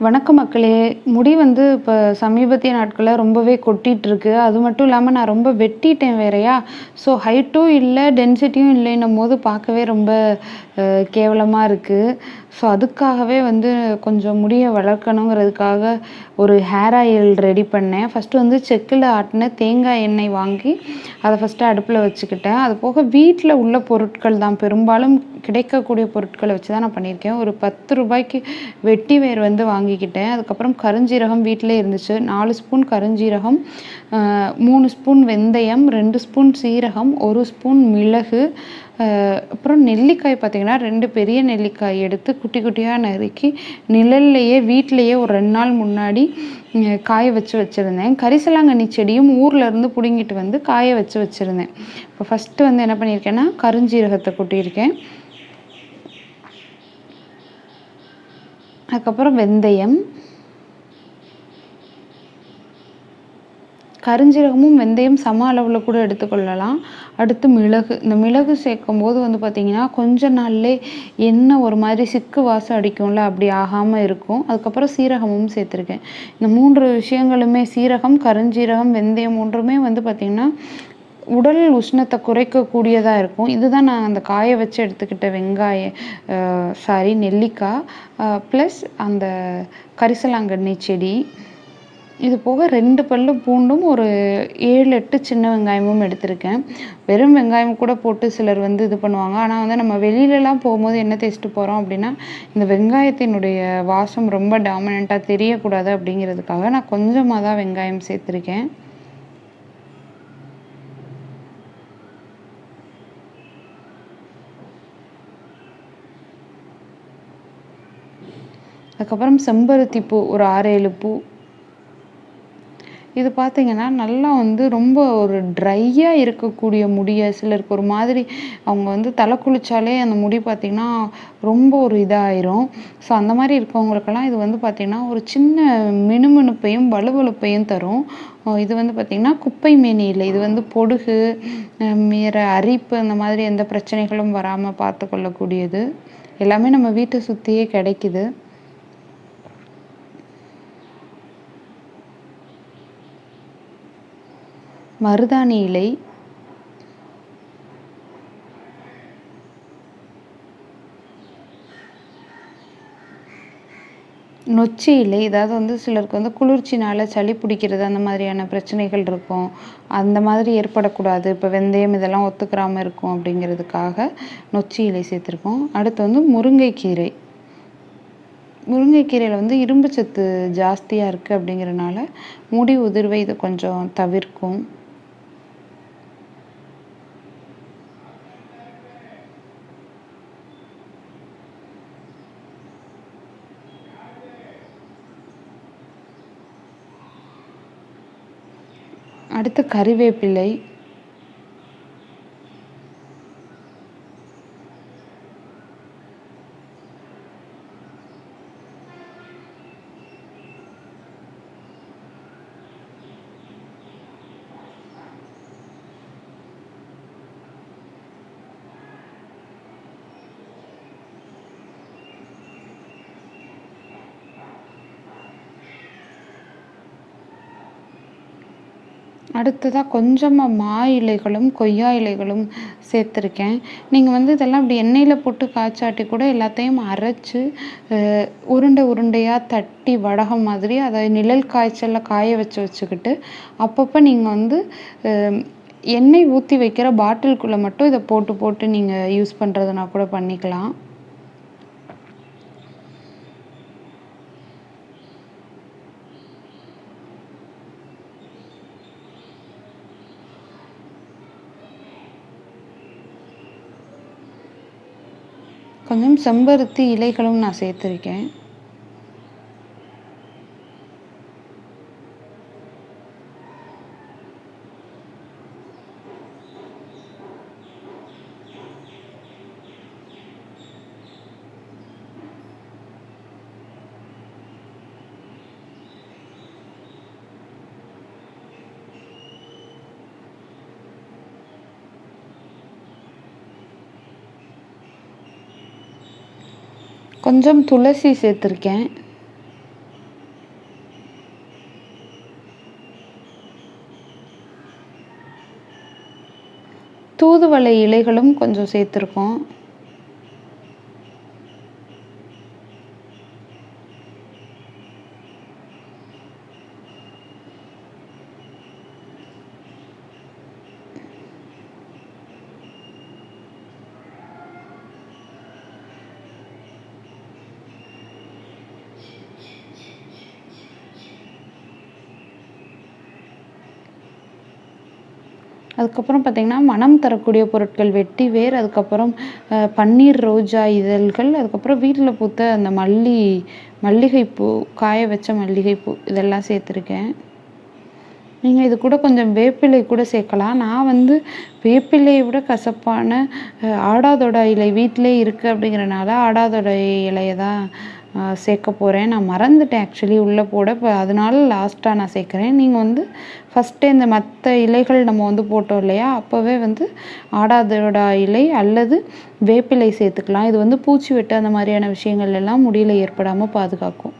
வணக்கம் மக்களே! முடி வந்து இப்ப சமீபத்திய நாட்கள்ல ரொம்பவே கொட்டிட்டுருக்கு. அது மட்டும் இல்லாம நான் ரொம்ப வெட்டிட்டேன் வேறயா! ஸோ ஹைட்டும் இல்ல, டென்சிட்டியும் இல்லைன்னும்போது பார்க்கவே ரொம்ப கேவலமா இருக்கு. ஸோ அதுக்காகவே வந்து கொஞ்சம் முடிய வளர்க்கணுங்கிறதுக்காக ஒரு ஹேர் ஆயில் ரெடி பண்ணேன். ஃபர்ஸ்ட்டு வந்து செக்குல ஆட்டுன தேங்காய் எண்ணெய் வாங்கி, அத ஃபர்ஸ்ட்டு அடுப்புல வச்சுக்கிட்டேன். அது போக வீட்ல உள்ள பொருட்கள் தான் பெரும்பாலும் கிடைக்கக்கூடிய பொருட்கள வச்சு தான் நான் பண்ணியிருக்கேன். ஒரு ரூ. 10க்கு வெட்டி வேர் வந்து வாங்கிக்கிட்டேன். அதுக்கப்புறம் கருஞ்சீரகம் வீட்டிலேயே இருந்துச்சு. 4 ஸ்பூன் கருஞ்சீரகம், 3 ஸ்பூன் வெந்தயம், 2 ஸ்பூன் சீரகம், 1 ஸ்பூன் மிளகு, அப்புறம் நெல்லிக்காய் பார்த்தீங்கன்னா 2 பெரிய நெல்லிக்காய் எடுத்து குட்டி குட்டியா நறுக்கி நிழல்லையே வீட்லயே ஒரு 2 நாள் முன்னாடி காய வச்சிருந்தேன். கரிசலாங்கண்ணி செடியும் ஊர்லேருந்து பிடுங்கிட்டு வந்து காய வச்சிருந்தேன். இப்போ ஃபஸ்ட்டு வந்து என்ன பண்ணியிருக்கேன்னா, கருஞ்சீரகத்த கொட்டியிருக்கேன். அதுக்கப்புறம் வெந்தயம், கருஞ்சீரகமும் வெந்தயம் சம அளவுல கூட எடுத்துக்கொள்ளலாம். அடுத்து மிளகு. இந்த மிளகு சேர்க்கும்போது வந்து பார்த்தீங்கன்னா, கொஞ்ச நாள்லே எண்ணெய் ஒரு மாதிரி சிக்கு வாசம் அடிக்கும்ல, அப்படி ஆகாம இருக்கும். அதுக்கப்புறம் சீரகமும் சேர்த்துருக்கேன். இந்த 3 விஷயங்களுமே சீரகம், கருஞ்சீரகம், வெந்தயம் 3மே வந்து பார்த்தீங்கன்னா, உடல் உஷ்ணத்த குறைக்கக்கூடியதா இருக்கும். இதுதான் நான் அந்த காய வச்சு எடுத்துக்கிட்ட நெல்லிக்காய், ப்ளஸ் அந்த கரிசலாங்கண்ணி செடி. இது போக 2 பல்லு பூண்டும், ஒரு 7, 8 சின்ன வெங்காயமும் எடுத்திருக்கேன். வெறும் வெங்காயம் கூட போட்டு சிலர் வந்து இது பண்ணுவாங்க. ஆனா வந்து நம்ம வெளிலலாம் போகும்போது என்ன தேய்ச்சிட்டு போறோம் அப்டின்னா, இந்த வெங்காயத்தினுடைய வாசம் ரொம்ப டாமினன்ட்டா தெரியக்கூடாது அப்படிங்கிறதுக்காக நான் கொஞ்சமா தான் வெங்காயம் சேர்த்துருக்கேன். அதுக்கப்புறம் செம்பருத்தி பூ ஒரு 6, 7 பூ. இது பார்த்தீங்கன்னா, நல்லா வந்து ரொம்ப ஒரு ட்ரையா இருக்கக்கூடிய முடிய சிலருக்கு ஒரு மாதிரி அவங்க வந்து தலை குளிச்சாலே அந்த முடி பார்த்தீங்கன்னா, ரொம்ப ஒரு இதாயிரும். ஸோ அந்த மாரி இருக்கவங்களுக்கெல்லாம் இது வந்து பார்த்தீங்கன்னா, ஒரு சின்ன மினுமினுப்பையும், வழுவழுப்பையும் தரும். இது வந்து பார்த்தீங்கன்னா, குப்பை மேனி இலை. இது வந்து பொடுகு, வேற அரிப்பு அந்த மாதிரி எந்த பிரச்சனைகளும் வராம பார்த்துக்கொள்ளக்கூடியது. எல்லாமே நம்ம வீட்ட சுத்தியே கிடைக்குது. மருதாணி இலை, நொச்சி இலை. ஏதாவது வந்து சிலருக்கு வந்து குளிர்ச்சினால சளி பிடிக்கிறது அந்த மாதிரியான பிரச்சனைகள் இருக்கும். அந்த மாதிரி ஏற்படக்கூடாது. இப்போ வெந்தயம் இதெல்லாம் ஒத்துக்கிறாம இருக்கும் அப்படிங்கிறதுக்காக நொச்சி இலை சேர்த்துருக்கோம். அடுத்து வந்து முருங்கைக்கீரை. முருங்கைக்கீரையில வந்து இரும்பு சத்து ஜாஸ்தியா இருக்கு அப்படிங்கிறனால, முடி உதிர்வை இது கொஞ்சம் தவிர்க்கும். அடுத்து கறிவேப்பிலை. அடுத்ததா கொஞ்சமா மா இலைகளும், கொய்யா இலைகளும் சேர்த்துருக்கேன். நீங்க வந்து இதெல்லாம் இப்படி எண்ணெயில போட்டு காய்ச்சாட்டி கூட எல்லாத்தையும் அரைச்சு, அ உருண்டை உருண்டையா தட்டி வடகம் மாதிரி அத நிழல் காய்ச்சல்ல காய வச்சுக்கிட்டு, அப்பப்ப நீங்க வந்து அ எண்ணெய் ஊத்தி வைக்கிற பாட்டிலுக்குள்ள மட்டும் இத போட்டு போட்டு நீங்க யூஸ் பண்றதுனா கூட பண்ணிக்கலாம். கொஞ்சம் செம்பருத்தி இலைகளும் நான் சேர்த்துருக்கேன். கொஞ்சம் துளசி சேர்த்துருக்கேன். தூதுவளை இலைகளும் கொஞ்சம் சேர்த்துருக்கோம். அதுக்கப்புறம் பார்த்தீங்கன்னா, மணம் தரக்கூடிய பொருட்கள் வெட்டி வேர், அதுக்கப்புறம் பன்னீர் ரோஜா இதழ்கள், அதுக்கப்புறம் வீட்ல பூத்த அந்த மல்லிகைப்பூ, காய வச்ச மல்லிகைப்பூ இதெல்லாம் சேர்த்துருக்கேன். நீங்க இது கூட கொஞ்சம் வேப்பிலை கூட சேர்க்கலாம். நான் வந்து வேப்பிலைய விட கசப்பான ஆடாதொடா இலை வீட்டிலேயே இருக்கு அப்படிங்கிறனால, ஆடாதொடா இலைய தான் சேர்க்க போறேன். நான் மறந்துட்டேன் ஆக்சுவலி உள்ள போட. இப்ப அதனால லாஸ்ட்டா நான் சேர்க்குறேன். நீங்க வந்து ஃபர்ஸ்ட்டே இந்த மத்த இலைகள் நம்ம வந்து போட்டோம் இல்லையா? அப்பவே வந்து ஆடாதொடா இலை அல்லது வேப்பிலை சேர்த்துக்கலாம். இது வந்து பூச்சி வெட்டு அந்த மாதிரியான விஷயங்கள் எல்லாம் முடியில ஏற்படாம பாதுகாக்கும்.